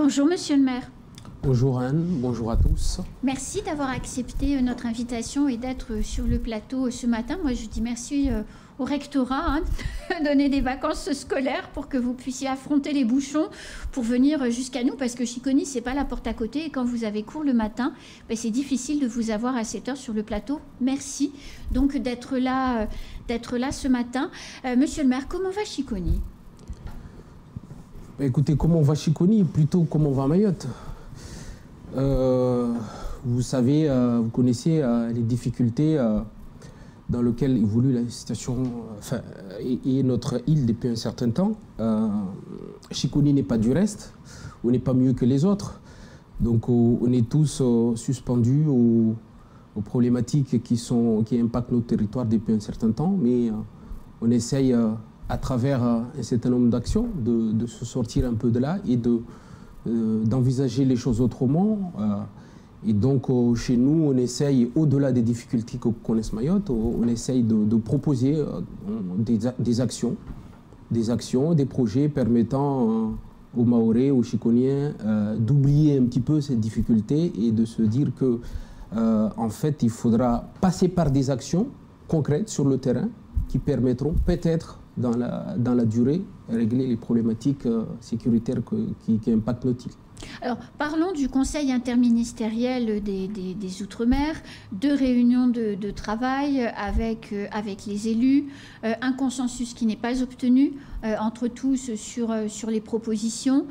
Bonjour Monsieur le maire. Bonjour Anne, bonjour à tous. Merci d'avoir accepté notre invitation et d'être sur le plateau ce matin. Moi je dis merci au rectorat de donner des vacances scolaires pour que vous puissiez affronter les bouchons pour venir jusqu'à nous, parce que Chiconi c'est pas la porte à côté et quand vous avez cours le matin, c'est difficile de vous avoir à cette heure sur le plateau. Merci donc d'être là ce matin. Monsieur le maire, comment va Chiconi? Écoutez, comment va Chiconi? Plutôt comment va Mayotte. Vous savez, vous connaissez les difficultés dans lesquelles évolue la situation et notre île depuis un certain temps. Chiconi n'est pas du reste, on n'est pas mieux que les autres. Donc on est tous suspendus aux problématiques qui impactent nos territoires depuis un certain temps, mais on essaye à travers un certain nombre d'actions de se sortir un peu de là et d'envisager les choses autrement. Et donc, chez nous, on essaye, au-delà des difficultés que connaissent Mayotte, on essaye de proposer des actions, des projets permettant aux Mahorais, aux Chiconiens, d'oublier un petit peu ces difficultés et de se dire que, en fait, il faudra passer par des actions concrètes sur le terrain qui permettront peut-être dans la durée, régler les problématiques sécuritaires qui impactent notre île. Alors, parlons du Conseil interministériel des Outre-mer, 2 réunions de travail avec les élus, un consensus qui n'est pas obtenu entre tous sur les propositions.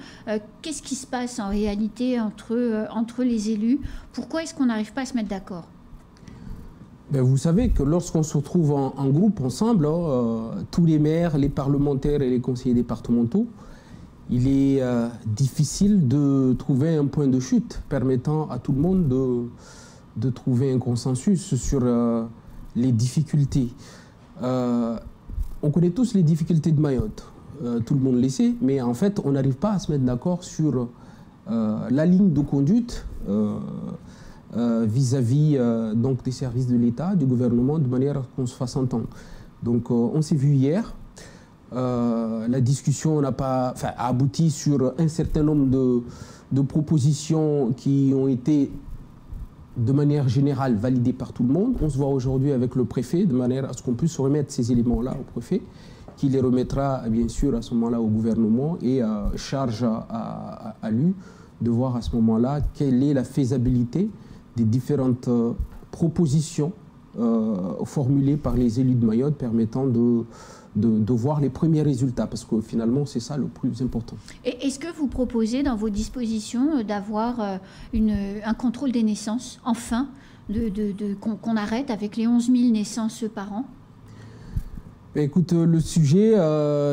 Qu'est-ce qui se passe en réalité entre les élus? Pourquoi est-ce qu'on n'arrive pas à se mettre d'accord? Vous savez que lorsqu'on se retrouve en groupe, ensemble, tous les maires, les parlementaires et les conseillers départementaux, il est difficile de trouver un point de chute permettant à tout le monde de trouver un consensus sur les difficultés. On connaît tous les difficultés de Mayotte, tout le monde le sait, mais en fait, on n'arrive pas à se mettre d'accord sur la ligne de conduite vis-à-vis donc des services de l'État, du gouvernement, de manière à qu'on se fasse entendre. Donc on s'est vu hier, la discussion a abouti sur un certain nombre de propositions qui ont été de manière générale validées par tout le monde. On se voit aujourd'hui avec le préfet de manière à ce qu'on puisse remettre ces éléments-là au préfet, qui les remettra bien sûr à ce moment-là au gouvernement et charge à lui de voir à ce moment-là quelle est la faisabilité des différentes propositions formulées par les élus de Mayotte permettant de voir les premiers résultats, parce que finalement c'est ça le plus important. Est-ce que vous proposez dans vos dispositions d'avoir un contrôle des naissances, enfin, qu'on arrête avec les 11 000 naissances par an? Écoute, le sujet,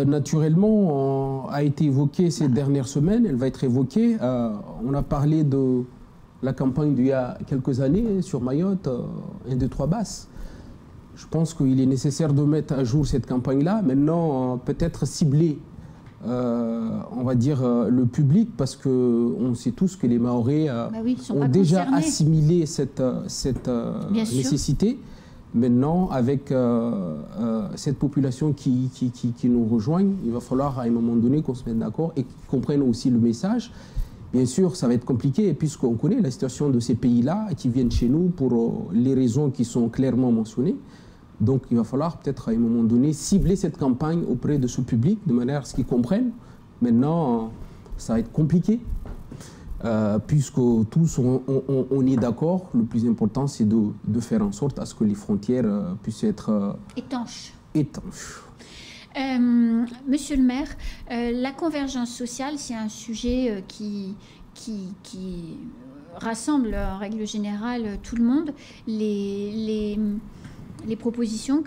naturellement, a été évoqué ces dernières semaines, elle va être évoquée. On a parlé de la campagne d'il y a quelques années sur Mayotte, 1, 2, 3 basses. Je pense qu'il est nécessaire de mettre à jour cette campagne-là. Maintenant, peut-être cibler, on va dire, le public, parce qu'on sait tous que les Mahorais ont déjà assimilé cette nécessité. Maintenant, avec cette population qui nous rejoint, il va falloir à un moment donné qu'on se mette d'accord et qu'ils comprennent aussi le message. Bien sûr, ça va être compliqué puisqu'on connaît la situation de ces pays-là qui viennent chez nous pour les raisons qui sont clairement mentionnées. Donc, il va falloir peut-être à un moment donné cibler cette campagne auprès de ce public de manière à ce qu'ils comprennent. Maintenant, ça va être compliqué puisque tous on est d'accord. Le plus important, c'est de faire en sorte à ce que les frontières puissent être étanches. Monsieur le maire, la convergence sociale, c'est un sujet qui rassemble en règle générale tout le monde. Les propositions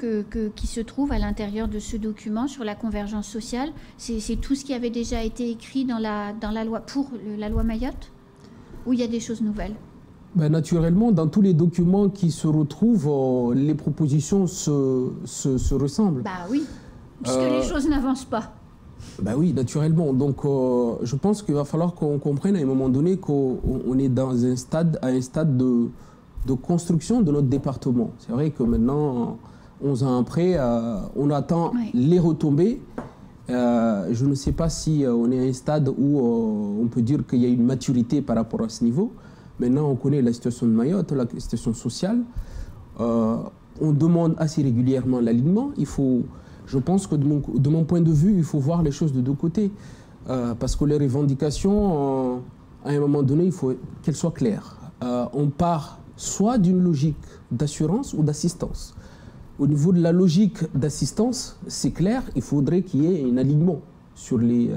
qui se trouvent à l'intérieur de ce document sur la convergence sociale, c'est tout ce qui avait déjà été écrit dans la loi pour la loi Mayotte, ou il y a des choses nouvelles? Naturellement, dans tous les documents qui se retrouvent, les propositions se ressemblent. Oui. Puisque les choses n'avancent pas. Oui, naturellement. Donc, je pense qu'il va falloir qu'on comprenne à un moment donné qu'on est à un stade de construction de notre département. C'est vrai que maintenant, 11 ans après, on attend les retombées, Je ne sais pas si on est à un stade où on peut dire qu'il y a une maturité par rapport à ce niveau. Maintenant, on connaît la situation de Mayotte, la situation sociale. On demande assez régulièrement l'alignement. Je pense que de mon point de vue, il faut voir les choses de deux côtés. Parce que les revendications, à un moment donné, il faut qu'elles soient claires. On part soit d'une logique d'assurance ou d'assistance. Au niveau de la logique d'assistance, c'est clair, il faudrait qu'il y ait un alignement sur les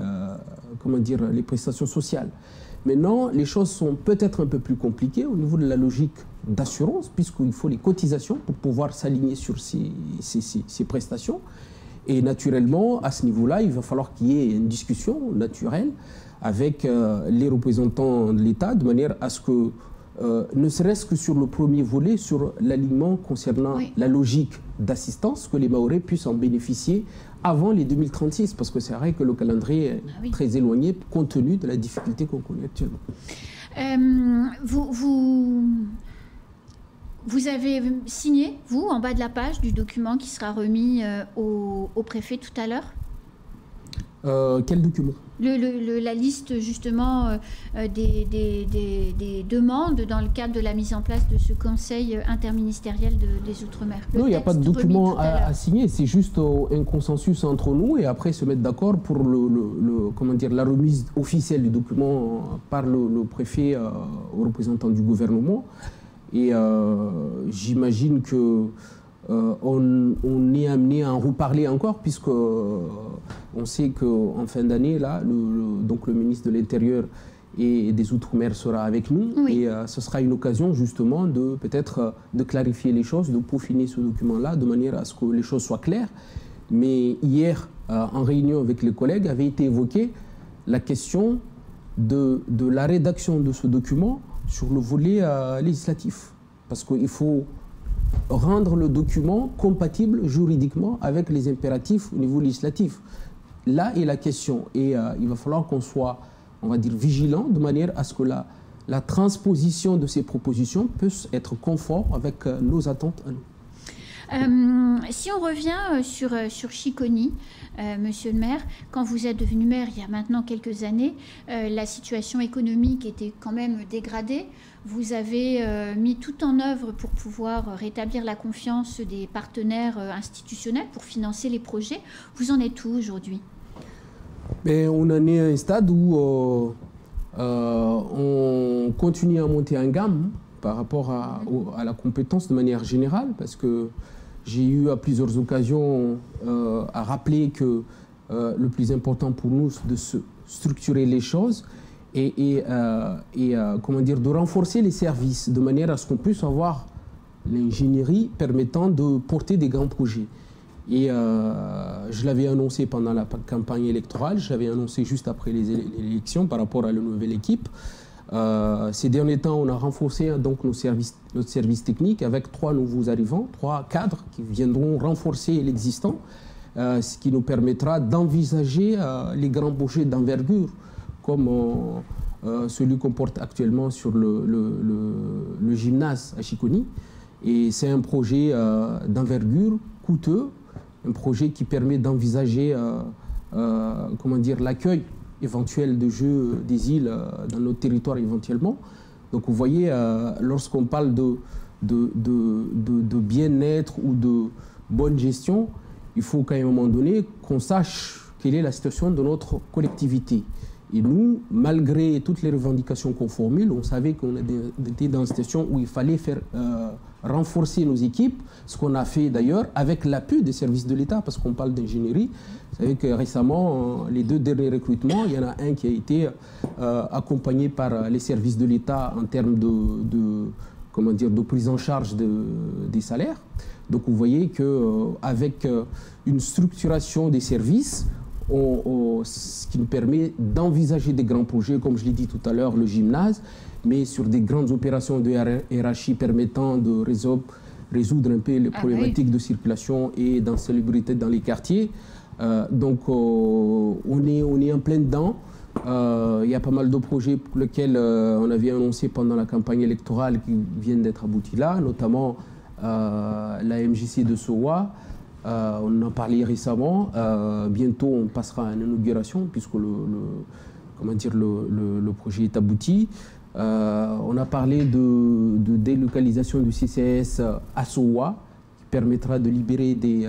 prestations sociales. Maintenant, les choses sont peut-être un peu plus compliquées au niveau de la logique d'assurance, puisqu'il faut les cotisations pour pouvoir s'aligner sur ces prestations. Et naturellement, à ce niveau-là, il va falloir qu'il y ait une discussion naturelle avec les représentants de l'État, de manière à ce que, ne serait-ce que sur le premier volet, sur l'alignement concernant la logique d'assistance, que les Mahorais puissent en bénéficier avant les 2036, parce que c'est vrai que le calendrier est très éloigné compte tenu de la difficulté qu'on connaît actuellement. Vous avez signé, vous, en bas de la page du document qui sera remis au préfet tout à l'heure? Quel document? La liste, justement, des demandes dans le cadre de la mise en place de ce conseil interministériel des Outre-mer. Non, il n'y a pas de document à signer, c'est juste un consensus entre nous et après se mettre d'accord pour la remise officielle du document par le préfet aux représentants du gouvernement. Et j'imagine que on est amené à en reparler encore, puisque on sait qu'en fin d'année, là, donc le ministre de l'Intérieur et des Outre-mer sera avec nous. Oui. Et ce sera une occasion justement de peut-être de clarifier les choses, de peaufiner ce document-là de manière à ce que les choses soient claires. Mais hier, en réunion avec les collègues, avait été évoquée la question de la rédaction de ce document sur le volet législatif. Parce qu'il faut rendre le document compatible juridiquement avec les impératifs au niveau législatif. Là est la question. Et il va falloir qu'on soit, on va dire, vigilant de manière à ce que la transposition de ces propositions puisse être conforme avec nos attentes à nous. Si on revient sur Chiconi, Monsieur le maire, quand vous êtes devenu maire il y a maintenant quelques années, la situation économique était quand même dégradée. Vous avez mis tout en œuvre pour pouvoir rétablir la confiance des partenaires institutionnels pour financer les projets. Vous en êtes où aujourd'hui? On en est à un stade où on continue à monter en gamme par rapport à la compétence de manière générale, parce que j'ai eu à plusieurs occasions à rappeler que le plus important pour nous, c'est de se structurer les choses et de renforcer les services de manière à ce qu'on puisse avoir l'ingénierie permettant de porter des grands projets. Et je l'avais annoncé pendant la campagne électorale, je l'avais annoncé juste après les élections par rapport à la nouvelle équipe. Ces derniers temps, on a renforcé donc notre service technique avec 3 nouveaux arrivants, 3 cadres qui viendront renforcer l'existant, ce qui nous permettra d'envisager les grands projets d'envergure comme celui qu'on porte actuellement sur le gymnase à Chiconi. Et c'est un projet d'envergure, coûteux, un projet qui permet d'envisager l'accueil éventuel de jeux des îles dans notre territoire éventuellement. Donc vous voyez, lorsqu'on parle de bien-être ou de bonne gestion, il faut qu'à un moment donné qu'on sache quelle est la situation de notre collectivité. Et nous, malgré toutes les revendications qu'on formule, on savait qu'on était dans une situation où il fallait faire renforcer nos équipes, ce qu'on a fait d'ailleurs avec l'appui des services de l'État, parce qu'on parle d'ingénierie. Vous savez que récemment, les 2 derniers recrutements, il y en a un qui a été accompagné par les services de l'État en termes de prise en charge des salaires. Donc vous voyez qu'avec une structuration des services, ce qui nous permet d'envisager des grands projets, comme je l'ai dit tout à l'heure, le gymnase, mais sur des grandes opérations de hiérarchie permettant de résoudre un peu les problématiques de circulation et d'insalubrité dans les quartiers. Donc on est en plein dedans. Il y a pas mal de projets pour lesquels on avait annoncé pendant la campagne électorale qui viennent d'être aboutis là, notamment la MJC de Sowa, On en a parlé récemment. Bientôt, on passera à une inauguration puisque le projet est abouti. On a parlé de délocalisation du CCS à Sowa, qui permettra de libérer des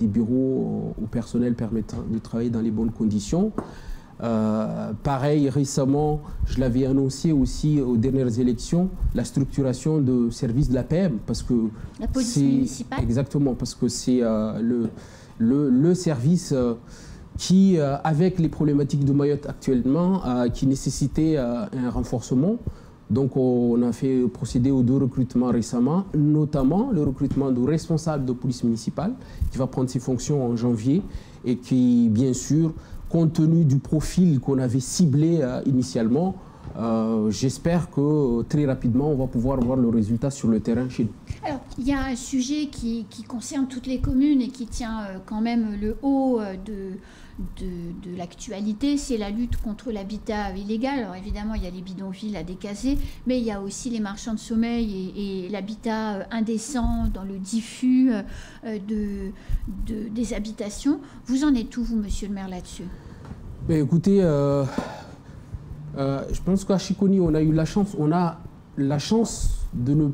bureaux au personnel permettant de travailler dans les bonnes conditions. Pareil, récemment, je l'avais annoncé aussi aux dernières élections, la structuration de services de l'APM, parce que la police municipale. Exactement, parce que c'est le service qui, avec les problématiques de Mayotte actuellement, qui nécessitait un renforcement. Donc, on a fait procéder aux 2 recrutements récemment, notamment le recrutement du responsable de police municipale, qui va prendre ses fonctions en janvier et qui, bien sûr, compte tenu du profil qu'on avait ciblé initialement, j'espère que très rapidement, on va pouvoir voir le résultat sur le terrain chez nous. Alors, il y a un sujet qui concerne toutes les communes et qui tient quand même le haut de l'actualité, c'est la lutte contre l'habitat illégal. Alors évidemment, il y a les bidonvilles à décaser, mais il y a aussi les marchands de sommeil et l'habitat indécent dans le diffus des habitations. Vous en êtes où, vous, monsieur le maire, là-dessus? Écoutez, je pense qu'à Chiconi, on a la chance de ne...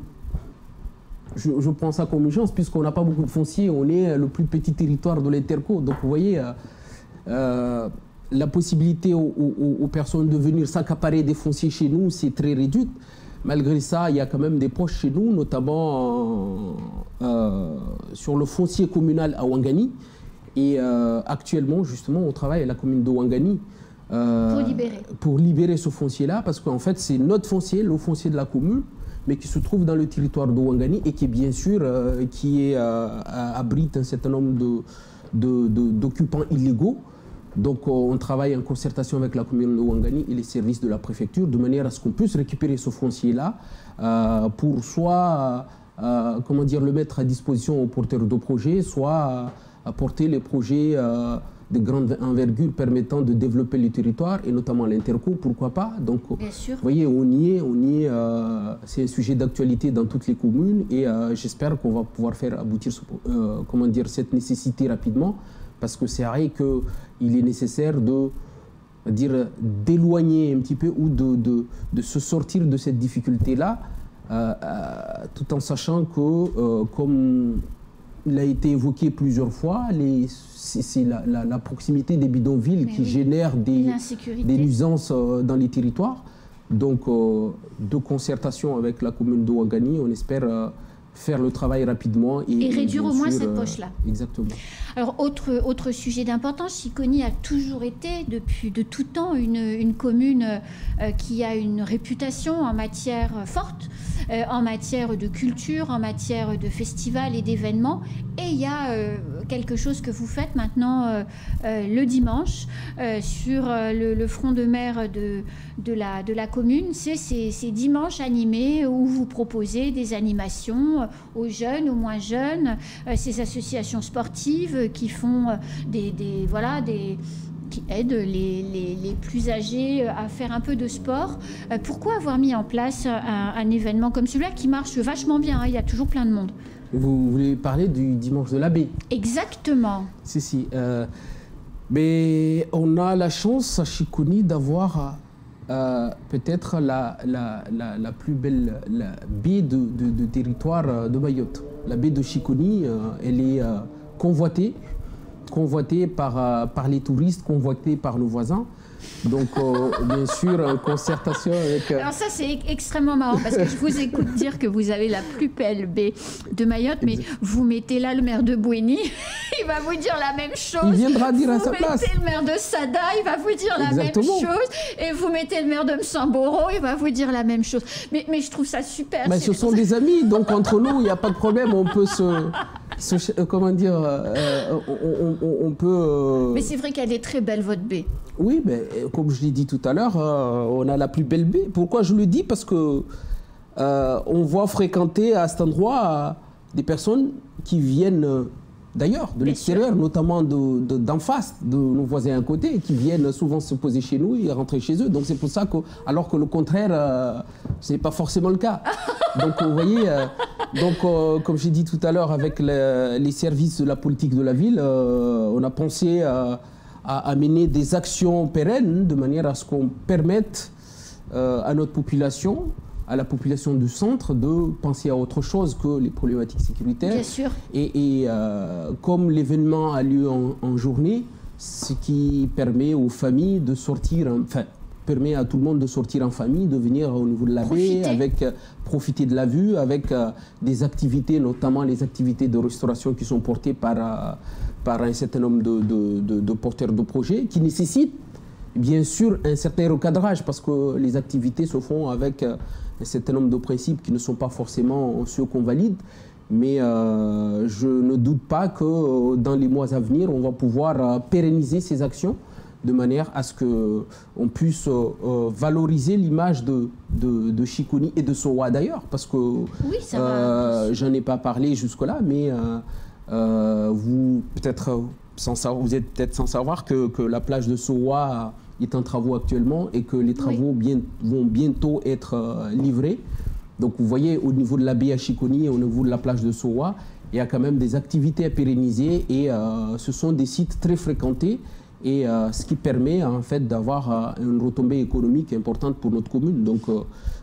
Je prends ça comme une chance, puisqu'on n'a pas beaucoup de foncier, on est le plus petit territoire de l'Interco. Donc vous voyez, la possibilité aux personnes de venir s'accaparer des fonciers chez nous, c'est très réduite. Malgré ça, il y a quand même des proches chez nous, notamment sur le foncier communal à Ouangani. Et actuellement, justement, on travaille à la commune de Ouangani pour libérer ce foncier-là, parce qu'en fait, c'est notre foncier, le foncier de la commune, mais qui se trouve dans le territoire de Ouangani et qui, bien sûr, abrite un certain nombre d'occupants illégaux. Donc, on travaille en concertation avec la commune de Ouangani et les services de la préfecture, de manière à ce qu'on puisse récupérer ce foncier-là pour soit le mettre à disposition aux porteurs de projets, soit apporter les projets de grande envergure permettant de développer le territoire et notamment l'Interco, pourquoi pas. Donc, vous voyez, on y est. C'est un sujet d'actualité dans toutes les communes et j'espère qu'on va pouvoir faire aboutir cette nécessité rapidement, parce que c'est vrai qu'il est nécessaire d'éloigner un petit peu ou de se sortir de cette difficulté-là, tout en sachant que, comme il a été évoqué plusieurs fois, c'est la proximité des bidonvilles qui génère des nuisances dans les territoires. Donc, de concertation avec la commune de Ouangani, on espère faire le travail rapidement. Et réduire au moins cette poche-là. Exactement. Alors, autre sujet d'importance, Chiconi a toujours été, de tout temps, une commune qui a une réputation en matière forte, en matière de culture, en matière de festivals et d'événements. Et il y a quelque chose que vous faites maintenant le dimanche sur le front de mer de la commune. C'est ces dimanches animés où vous proposez des animations aux jeunes, aux moins jeunes, ces associations sportives qui font qui aident les plus âgés à faire un peu de sport. Pourquoi avoir mis en place un événement comme celui-là qui marche vachement bien, hein, il y a toujours plein de monde? Vous voulez parler du dimanche de la baie? Exactement. Si. Mais on a la chance à Chiconi d'avoir peut-être la plus belle baie de territoire de Mayotte. La baie de Chiconi, elle est convoitée par les touristes, convoitée par nos voisins. Donc, bien sûr, en concertation avec... Alors ça, c'est extrêmement marrant, parce que je vous écoute dire que vous avez la plus belle baie de Mayotte, mais vous mettez là le maire de Bouéni, il va vous dire la même chose. Il viendra dire à sa place. Vous mettez le maire de Sada, il va vous dire la même chose. Et vous mettez le maire de Msamboro, il va vous dire la même chose. Mais je trouve ça super. Mais ce sont des amis, donc entre nous, il n'y a pas de problème, on peut on peut... Mais c'est vrai qu'elle est très belle, votre baie. Oui, mais comme je l'ai dit tout à l'heure, on a la plus belle baie. Pourquoi je le dis? Parce que on voit fréquenter à cet endroit des personnes qui viennent d'ailleurs, de l'extérieur, notamment d'en face, de nos voisins à côté, qui viennent souvent se poser chez nous et rentrer chez eux. Donc c'est pour ça que, alors que le contraire, ce n'est pas forcément le cas. Donc vous voyez, comme j'ai dit tout à l'heure, avec les services de la politique de la ville, on a pensé à mener des actions pérennes de manière à ce qu'on permette à notre population, à la population du centre, de penser à autre chose que les problématiques sécuritaires. Bien sûr. Et comme l'événement a lieu en journée, ce qui permet aux familles de sortir, enfin, permet à tout le monde de sortir en famille, de venir au niveau de la baie, avec profiter de la vue, avec des activités, notamment les activités de restauration qui sont portées par un certain nombre de porteurs de projets, qui nécessitent bien sûr un certain recadrage, parce que les activités se font avec un certain nombre de principes qui ne sont pas forcément ceux qu'on valide. Mais je ne doute pas que dans les mois à venir, on va pouvoir pérenniser ces actions de manière à ce qu'on puisse valoriser l'image de Chiconi et de Sowa d'ailleurs, parce que oui, j'en ai pas parlé jusque-là, mais vous êtes peut-être sans savoir que la plage de Sowa est en travaux actuellement et que les travaux vont bientôt être livrés. Donc vous voyez, au niveau de la baie à Chiconi et au niveau de la plage de Sowa, il y a quand même des activités à pérenniser et ce sont des sites très fréquentés. Et ce qui permet en fait d'avoir une retombée économique importante pour notre commune. Donc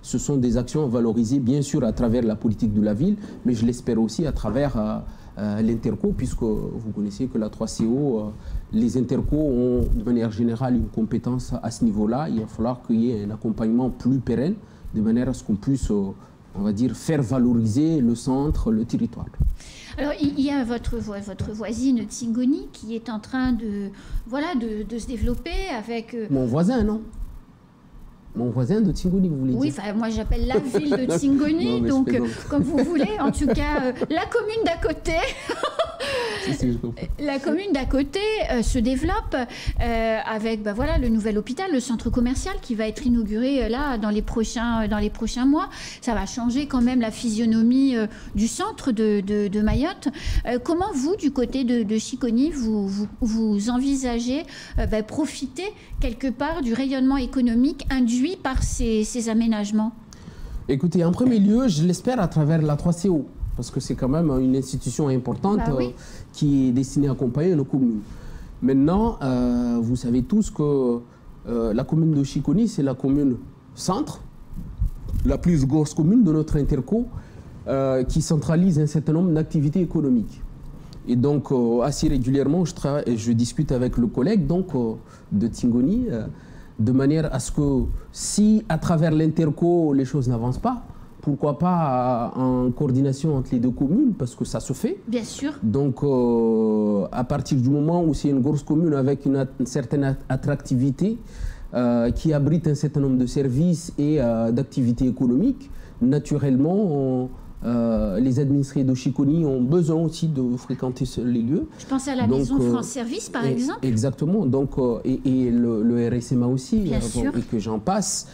ce sont des actions à valoriser bien sûr à travers la politique de la ville, mais je l'espère aussi à travers l'Interco, puisque vous connaissez que la 3CO, les Interco ont de manière générale une compétence à ce niveau-là. Il va falloir qu'il y ait un accompagnement plus pérenne, de manière à ce qu'on puisse, on va dire, faire valoriser le centre, le territoire. Alors, il y a votre voisine Tsingoni qui est en train de se développer avec... Mon voisin, non? Mon voisin de Tsingoni, vous voulez dire? Oui, moi j'appelle la ville de Tsingoni, non, donc comme vous voulez. En tout cas, la commune d'à côté... La commune d'à côté se développe avec le nouvel hôpital, le centre commercial qui va être inauguré là dans les prochains mois. Ça va changer quand même la physionomie du centre de Mayotte. Comment vous, du côté de Chiconi, vous envisagez profiter quelque part du rayonnement économique induit par ces aménagements? Écoutez, en premier lieu, je l'espère à travers la 3CO. Parce que c'est quand même une institution importante qui est destinée à accompagner nos communes. Maintenant, vous savez tous que la commune de Chiconi, c'est la commune centre, la plus grosse commune de notre Interco, qui centralise un certain nombre d'activités économiques. Et donc, assez régulièrement, je discute avec le collègue de Tsingoni, de manière à ce que si, à travers l'Interco, les choses n'avancent pas, pourquoi pas en coordination entre les deux communes, parce que ça se fait. Bien sûr. Donc, à partir du moment où c'est une grosse commune avec une certaine attractivité, qui abrite un certain nombre de services et d'activités économiques, naturellement, les administrés de Chiconi ont besoin aussi de fréquenter les lieux. Je pense à la maison France Service, par exemple. Exactement. Donc, et le RSMA aussi, bien sûr. Et que j'en passe.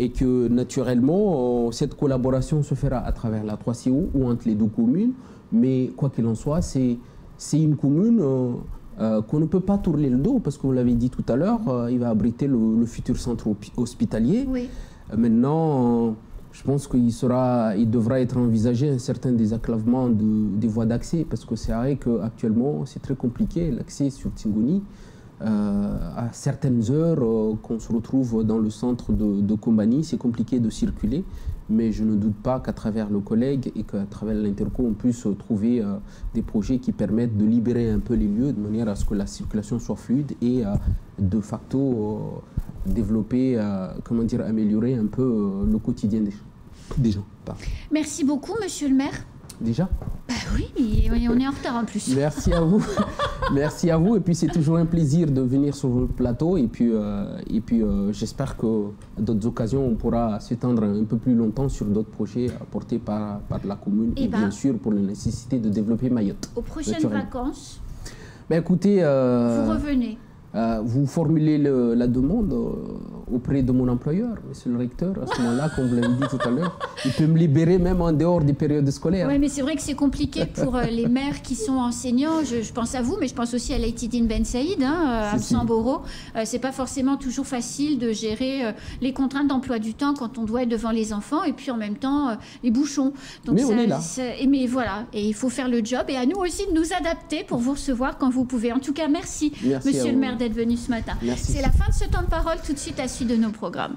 Et que naturellement, cette collaboration se fera à travers la 3CO ou entre les deux communes. Mais quoi qu'il en soit, c'est une commune qu'on ne peut pas tourner le dos, parce que vous l'avez dit tout à l'heure, il va abriter le futur centre hospitalier. Oui. Maintenant, je pense qu'il devra être envisagé un certain désenclavement des voies d'accès, parce que c'est vrai qu'actuellement, c'est très compliqué, l'accès sur Tsingoni. À certaines heures qu'on se retrouve dans le centre de Kombani, c'est compliqué de circuler, mais je ne doute pas qu'à travers le collègue et qu'à travers l'Interco, on puisse trouver des projets qui permettent de libérer un peu les lieux de manière à ce que la circulation soit fluide et de facto développer, améliorer un peu le quotidien des gens. Merci beaucoup, monsieur le maire. Déjà? Oui, on est en retard en plus. Merci à vous. Merci à vous. Et puis c'est toujours un plaisir de venir sur le plateau. Et puis j'espère qu'à d'autres occasions, on pourra s'étendre un peu plus longtemps sur d'autres projets portés par la commune. Et bien sûr pour la nécessité de développer Mayotte. Aux prochaines vacances, écoutez, vous revenez. vous formulez la demande auprès de mon employeur, monsieur le recteur, à ce moment-là, comme vous l'avez dit tout à l'heure. Il peut me libérer même en dehors des périodes scolaires. Oui, mais c'est vrai que c'est compliqué pour les mères qui sont enseignants. Je pense à vous, mais je pense aussi à Laïtidine Ben Saïd, à Samboro. C'est pas forcément toujours facile de gérer les contraintes d'emploi du temps quand on doit être devant les enfants et puis en même temps les bouchons. Donc mais on est là. Mais voilà, et il faut faire le job et à nous aussi de nous adapter pour vous recevoir quand vous pouvez. En tout cas, merci monsieur le maire d'être venu ce matin. C'est la fin de ce temps de parole. Tout de suite, la suite de nos programmes.